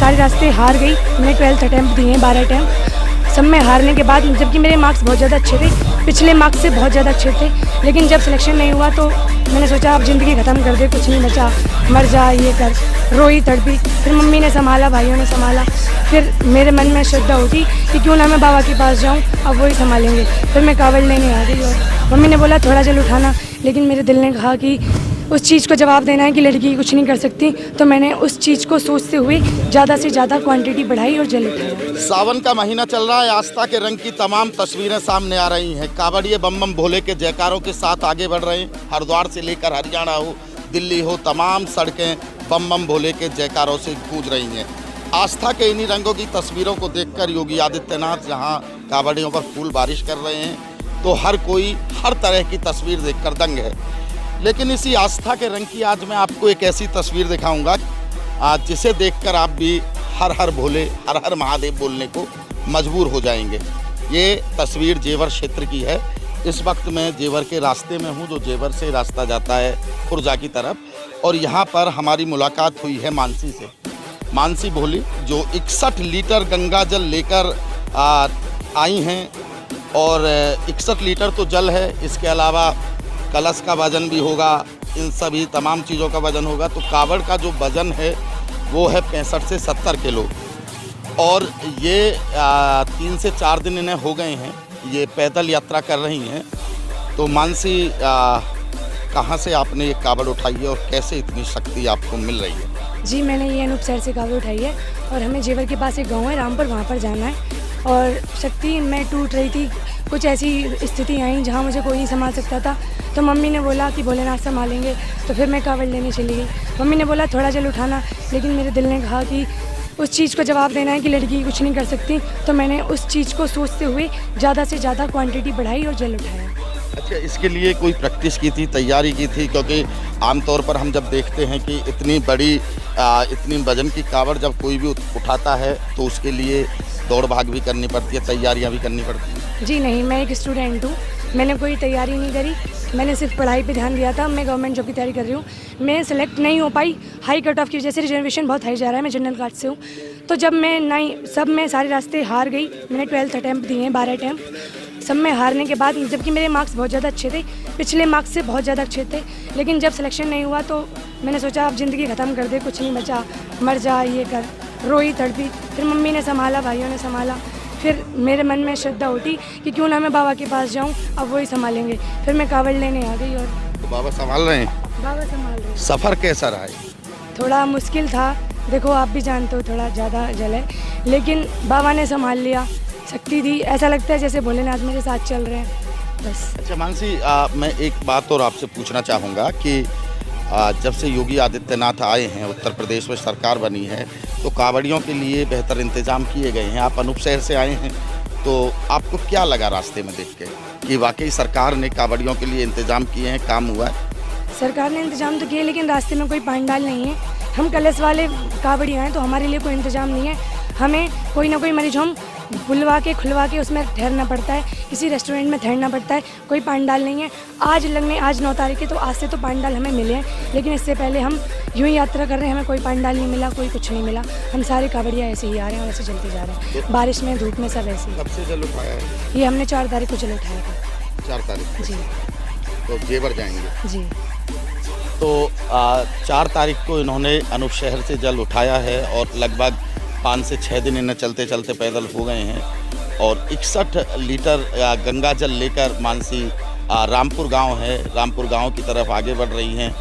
सारे रास्ते हार गई। मैंने 12th अटैम्प्ट दिए हैं, 12 अटैम्प्ट, सब में हारने के बाद, जबकि मेरे मार्क्स बहुत ज़्यादा अच्छे थे, पिछले मार्क्स से बहुत ज़्यादा अच्छे थे, लेकिन जब सिलेक्शन नहीं हुआ तो मैंने सोचा अब ज़िंदगी ख़त्म कर दे, कुछ नहीं बचा, मर जा, ये कर, रोई तड़पी। फिर मम्मी ने संभाला, भाइयों ने संभाला, फिर मेरे मन में श्रद्धा उठी कि क्यों ना मैं बाबा के पास जाऊं, अब वही संभालेंगे। फिर मैं कावड़ लेने आ गई और मम्मी ने बोला थोड़ा जल उठाना, लेकिन मेरे दिल ने कहा कि उस चीज़ को जवाब देना है कि लड़की कुछ नहीं कर सकती, तो मैंने उस चीज़ को सोचते हुए ज़्यादा से ज़्यादा क्वांटिटी बढ़ाई और जल उठाया। सावन का महीना चल रहा है, आस्था के रंग की तमाम तस्वीरें सामने आ रही हैं। कांवड़िए बम बम भोले के जयकारों के साथ आगे बढ़ रहे हैं। हरिद्वार से लेकर हरियाणा हो, दिल्ली हो, तमाम सड़कें बम बम भोले के जयकारों से गूंज रही हैं। आस्था के इन्हीं रंगों की तस्वीरों को देखकर योगी आदित्यनाथ जहां कांवड़ियों पर फूल बारिश कर रहे हैं, तो हर कोई हर तरह की तस्वीर देखकर दंग है। लेकिन इसी आस्था के रंग की आज मैं आपको एक ऐसी तस्वीर दिखाऊंगा जिसे देखकर आप भी हर हर भोले, हर हर महादेव बोलने को मजबूर हो जाएंगे। ये तस्वीर जेवर क्षेत्र की है। इस वक्त मैं जेवर के रास्ते में हूँ, जो जेवर से रास्ता जाता है खुर्जा की तरफ, और यहाँ पर हमारी मुलाकात हुई है मानसी से। मानसी भोली जो 61 लीटर गंगा जल लेकर आई हैं, और 61 लीटर तो जल है, इसके अलावा कलश का वजन भी होगा, इन सभी तमाम चीज़ों का वजन होगा। तो कावड़ का जो वजन है वो है 65 से 70 किलो, और ये 3 से 4 दिन इन्हें हो गए हैं, ये पैदल यात्रा कर रही हैं। तो मानसी, कहाँ से आपने ये कावड़ उठाई है और कैसे इतनी शक्ति आपको मिल रही है? जी, मैंने ये अनूप शहर से कावड़ उठाई है, और हमें जेवर के पास एक गाँव है रामपुर, वहाँ पर जाना है। और शक्ति, मैं टूट रही थी, कुछ ऐसी स्थिति आई जहाँ मुझे कोई नहीं संभाल सकता था, तो मम्मी ने बोला कि भोलेनाथ संभालेंगे, तो फिर मैं कावड़ लेने चली गई। मम्मी ने बोला थोड़ा जल उठाना, लेकिन मेरे दिल ने कहा कि उस चीज़ को जवाब देना है कि लड़की कुछ नहीं कर सकती, तो मैंने उस चीज़ को सोचते हुए ज़्यादा से ज़्यादा क्वांटिटी बढ़ाई और जल उठाया। अच्छा, इसके लिए कोई प्रैक्टिस की थी, तैयारी की थी? क्योंकि आमतौर पर हम जब देखते हैं कि इतनी बड़ी इतनी वजन की कावड़ जब कोई भी उठाता है तो उसके लिए दौड़ भाग भी करनी पड़ती है, तैयारियां भी करनी पड़ती हैं। जी नहीं, मैं एक स्टूडेंट हूँ, मैंने कोई तैयारी नहीं करी, मैंने सिर्फ पढ़ाई पे ध्यान दिया था। मैं गवर्नमेंट जॉब की तैयारी कर रही हूँ, मैं सेलेक्ट नहीं हो पाई, हाई कट ऑफ की वजह से रिजर्वेशन बहुत हाई जा रहा है, मैं जनरल कास्ट से हूँ। तो जब मैं सब में सारे रास्ते हार गई, मैंने 12th अटैम्प्ट दिए हैं, 12 अटैम्प्ट, सब में हारने के बाद, जबकि मेरे मार्क्स बहुत ज़्यादा अच्छे थे, पिछले मार्क्स से बहुत ज़्यादा अच्छे थे, लेकिन जब सिलेक्शन नहीं हुआ तो मैंने सोचा अब ज़िंदगी ख़त्म कर दे, कुछ नहीं बचा, मर जा, ये कर, रोई तड़पी। फिर मम्मी ने संभाला, भाइयों ने संभाला, फिर मेरे मन में श्रद्धा उठी कि क्यों ना मैं बाबा के पास जाऊं, अब वही संभालेंगे। फिर मैं कावड़ लेने आ गई, और तो बाबा संभाल रहे हैं? बाबा संभाल रहे हैं। सफ़र कैसा रहा है? थोड़ा मुश्किल था, देखो आप भी जानते हो, थोड़ा ज़्यादा जल है, लेकिन बाबा ने संभाल लिया, शक्ति दी, ऐसा लगता है जैसे भोलेनाथ मेरे साथ चल रहे हैं, बस। अच्छा मानसी, मैं एक बात और आपसे पूछना चाहूँगा कि जब से योगी आदित्यनाथ आए हैं, उत्तर प्रदेश में सरकार बनी है, तो कांवड़ियों के लिए बेहतर इंतजाम किए गए हैं। आप अनूप शहर से आए हैं, तो आपको क्या लगा रास्ते में देख के कि वाकई सरकार ने कांवड़ियों के लिए इंतजाम किए हैं, काम हुआ है? सरकार ने इंतजाम तो किए, लेकिन रास्ते में कोई पांडाल नहीं है। हम कलश वाले कांवड़ियाँ हैं, तो हमारे लिए कोई इंतजाम नहीं है। हमें कोई ना कोई मरीज हम बुलवा के खुलवा के उसमें ठहरना पड़ता है, किसी रेस्टोरेंट में ठहरना पड़ता है, कोई पांडाल नहीं है। आज 9 तारीख है, तो आज से तो पांडाल हमें मिले हैं, लेकिन इससे पहले हम यूँ ही यात्रा कर रहे हैं, हमें कोई पांडाल नहीं मिला, कोई कुछ नहीं मिला। हम सारे कांवड़िया ऐसे ही आ रहे हैं और ऐसे चलते जा रहे हैं, बारिश में, धूप में, सब ऐसे ही। कब से जल उठाया है? ये हमने 4 तारीख को जल उठाया था। 4 तारीख? जी तो जेवर जाएंगे? जी। तो 4 तारीख को इन्होंने अनूप शहर से जल उठाया है, और लगभग 5 से 6 दिन इन्हें चलते चलते पैदल हो गए हैं, और 61 लीटर गंगा जल लेकर मानसी रामपुर गांव है, रामपुर गांव की तरफ आगे बढ़ रही हैं,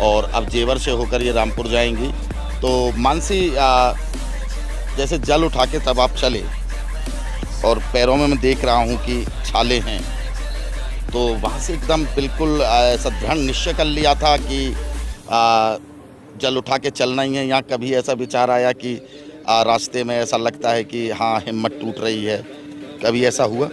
और अब जेवर से होकर ये रामपुर जाएंगी। तो मानसी, जैसे जल उठा के तब आप चले, और पैरों में मैं देख रहा हूँ कि छाले हैं, तो वहाँ से एकदम बिल्कुल ऐसा दृढ़ निश्चय कर लिया था कि जल उठा के चलना ही है, या कभी ऐसा विचार आया कि रास्ते में ऐसा लगता है कि हाँ हिम्मत टूट रही है, कभी ऐसा हुआ?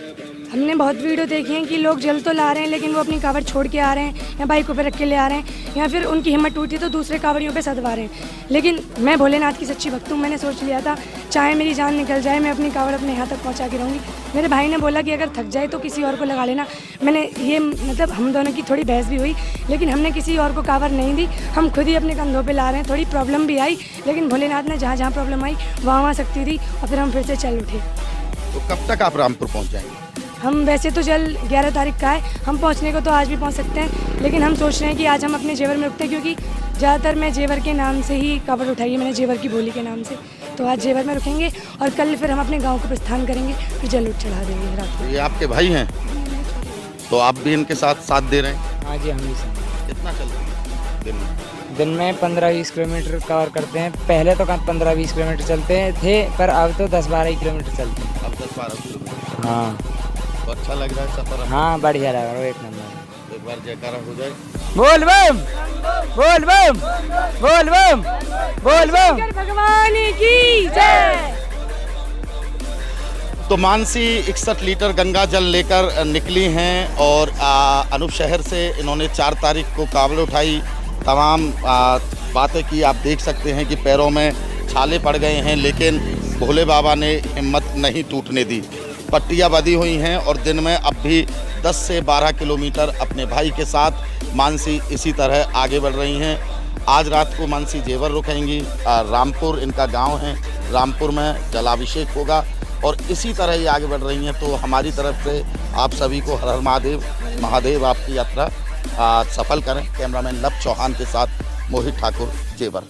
हमने बहुत वीडियो देखी हैं कि लोग जल तो ला रहे हैं लेकिन वो अपनी कावड़ छोड़ के आ रहे हैं या बाइकों पे रख के ले आ रहे हैं या फिर उनकी हिम्मत टूटी तो दूसरे कावड़ियों पे सदवा रहे हैं। लेकिन मैं भोलेनाथ की सच्ची भक्त हूँ। मैंने सोच लिया था चाहे मेरी जान निकल जाए मैं अपनी कावड़ अपने यहाँ तक पहुँचा के रहूँगी। मेरे भाई ने बोला कि अगर थक जाए तो किसी और को लगा लेना। मैंने ये मतलब हम दोनों की थोड़ी बहस भी हुई लेकिन हमने किसी और को कावड़ नहीं दी, हम खुद ही अपने कंधों पर ला रहे हैं। थोड़ी प्रॉब्लम भी आई लेकिन भोलेनाथ ने जहाँ जहाँ प्रॉब्लम आई वहाँ शक्ति दी और फिर हम फिर से चल उठे। तो कब तक आप रामपुर पहुँच जाएंगे? हम वैसे तो जल 11 तारीख का है, हम पहुंचने को तो आज भी पहुंच सकते हैं लेकिन हम सोच रहे हैं कि आज हम अपने जेवर में रुकते हैं क्योंकि ज़्यादातर मैं जेवर के नाम से ही कावड़ उठाई है मैंने, जेवर की बोली के नाम से। तो आज जेवर में रुकेंगे और कल फिर हम अपने गांव को प्रस्थान करेंगे, फिर जल उठ चढ़ा देंगे रात को। ये आपके भाई हैं तो आप भी इनके साथ दे रहे हैं? हाँ जी, हम भी संग। कितना चलते हैं दिन में? दिन में 15-20 किलोमीटर कवर करते हैं। पहले तो 15-20 किलोमीटर चलते थे पर अब तो 10-12 किलोमीटर चलते हैं। अब 10-12 किलोमीटर। हाँ, तो अच्छा लग रहा है सफर? हाँ बढ़िया लग रहा है, एक नंबर। एक बार जयकारा हो जाए। बोल बम बोल बम बोल बम बोल बम। भगवान की जय। तो मानसी 61 लीटर गंगा जल लेकर निकली हैं और अनूप शहर से इन्होंने 4 तारीख को कावड़ उठाई, तमाम बातें की। आप देख सकते हैं कि पैरों में छाले पड़ गए हैं लेकिन भोले बाबा ने हिम्मत नहीं टूटने दी। पट्टियाँ बंधी हुई हैं और दिन में अब भी 10 से 12 किलोमीटर अपने भाई के साथ मानसी इसी तरह आगे बढ़ रही हैं। आज रात को मानसी जेवर रुकेंगी। रामपुर इनका गांव है, रामपुर में जलाभिषेक होगा और इसी तरह ही आगे बढ़ रही हैं। तो हमारी तरफ से आप सभी को हर हर महादेव। महादेव आपकी यात्रा सफल करें। कैमरामैन लव चौहान के साथ मोहित ठाकुर, जेवर।